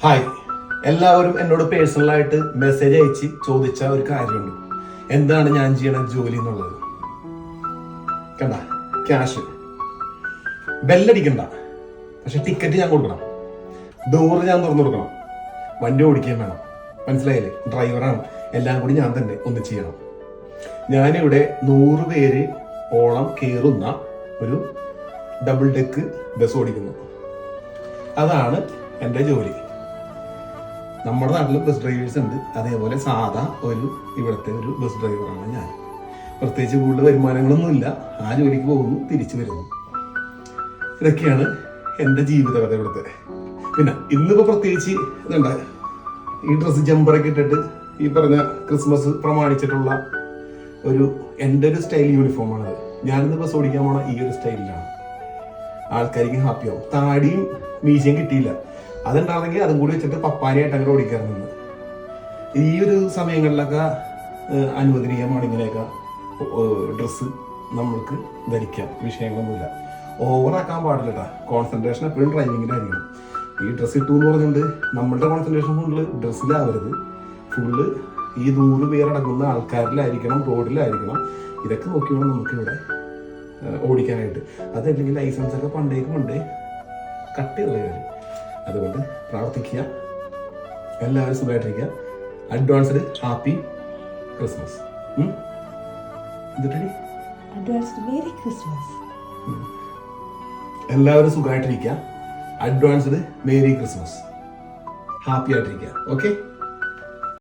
Hi, എല്ലാവരും എന്നോട് പേഴ്സണലായിട്ട് മെസ്സേജ് അയച്ച് ചോദിച്ച ഒരു കാര്യമുണ്ട്. എന്താണ് ഞാൻ ചെയ്യണ ജോലി എന്നുള്ളത്. കണ്ട, ക്യാഷ് ബെല്ലടിക്കണ്ട, പക്ഷെ ടിക്കറ്റ് ഞാൻ കൊടുക്കണം, ഡോറ് ഞാൻ തുറന്നു കൊടുക്കണം, വണ്ടി ഓടിക്കുകയും വേണം. മനസ്സിലായില്ലേ? ഡ്രൈവറാണ്, എല്ലാം കൂടി ഞാൻ തന്നെ ഒന്ന് ചെയ്യണം. ഞാനിവിടെ 100 പേര് ഓളം കയറുന്ന ഒരു ഡബിൾ ഡെക്ക് ബസ് ഓടിക്കുന്നു. അതാണ് എൻ്റെ ജോലി. നമ്മുടെ നാട്ടിൽ ബസ് ഡ്രൈവേഴ്സ് ഉണ്ട്, അതേപോലെ സാധാ ഇവിടുത്തെ ഒരു ബസ് ഡ്രൈവറാണ് ഞാൻ. പ്രത്യേകിച്ച് കൂടുതൽ വരുമാനങ്ങളൊന്നുമില്ല. ആ ജോലിക്ക് പോകുന്നു, തിരിച്ചു വരുന്നു. ഇതൊക്കെയാണ് എൻ്റെ ജീവിതകഥ ഇവിടുത്തെ. പിന്നെ ഇന്നിപ്പോൾ പ്രത്യേകിച്ച് ഇതുണ്ട്, ഈ ഡ്രസ്സ് ജമ്പറൊക്കെ ഇട്ടിട്ട് ഈ പറഞ്ഞ ക്രിസ്മസ് പ്രമാണിച്ചിട്ടുള്ള എൻ്റെ ഒരു സ്റ്റൈൽ യൂണിഫോമാണത്. ഞാനിന്ന് ബസ് ഓടിക്കാൻ പോണ ഈ ഒരു സ്റ്റൈലിലാണ്. ആൾക്കാർക്ക് ഹാപ്പിയാവും. താടിയും മീശയും കിട്ടിയില്ല, അതുണ്ടാണെങ്കിൽ അതും കൂടി വെച്ചിട്ട് പപ്പാനിയായിട്ട് അങ്ങനെ ഓടിക്കാറുണ്ട്. ഈ ഒരു സമയങ്ങളിലൊക്കെ അനുവദനീയമാണ് ഇങ്ങനെയൊക്കെ ഡ്രസ്സ് നമ്മൾക്ക് ധരിക്കാം, വിഷയങ്ങളൊന്നുമില്ല. ഓവറാക്കാൻ പാടില്ല കേട്ടോ. കോൺസെൻട്രേഷൻ എപ്പോഴും ഡ്രൈവിങ്ങിലായിരിക്കണം. ഈ ഡ്രസ്സ് ഇട്ടു എന്ന് പറഞ്ഞുകൊണ്ട് നമ്മളുടെ കോൺസെൻട്രേഷൻ ഫുള്ള് ഡ്രസ്സിലാവരുത്. ഫുള്ള് ഈ 100 പേരടങ്ങുന്ന ആൾക്കാരിലായിരിക്കണം, റോഡിലായിരിക്കണം. ഇതൊക്കെ നോക്കി വേണം നമുക്കിവിടെ ഓടിക്കാനായിട്ട്. അതല്ലെങ്കിൽ ലൈസൻസൊക്കെ പണ്ടേ കട്ടിയുള്ള കാര്യം. അതുകൊണ്ട് പ്രാർത്ഥിക്കുക, എല്ലാവരും സുഖമായിട്ടിരിക്കുക. Advanced happy Christmas. എല്ലാവരും സുഖമായിട്ടിരിക്കുക. Advanced merry Christmas. ഹാപ്പി ആയിട്ടിരിക്കുക. ഓക്കെ.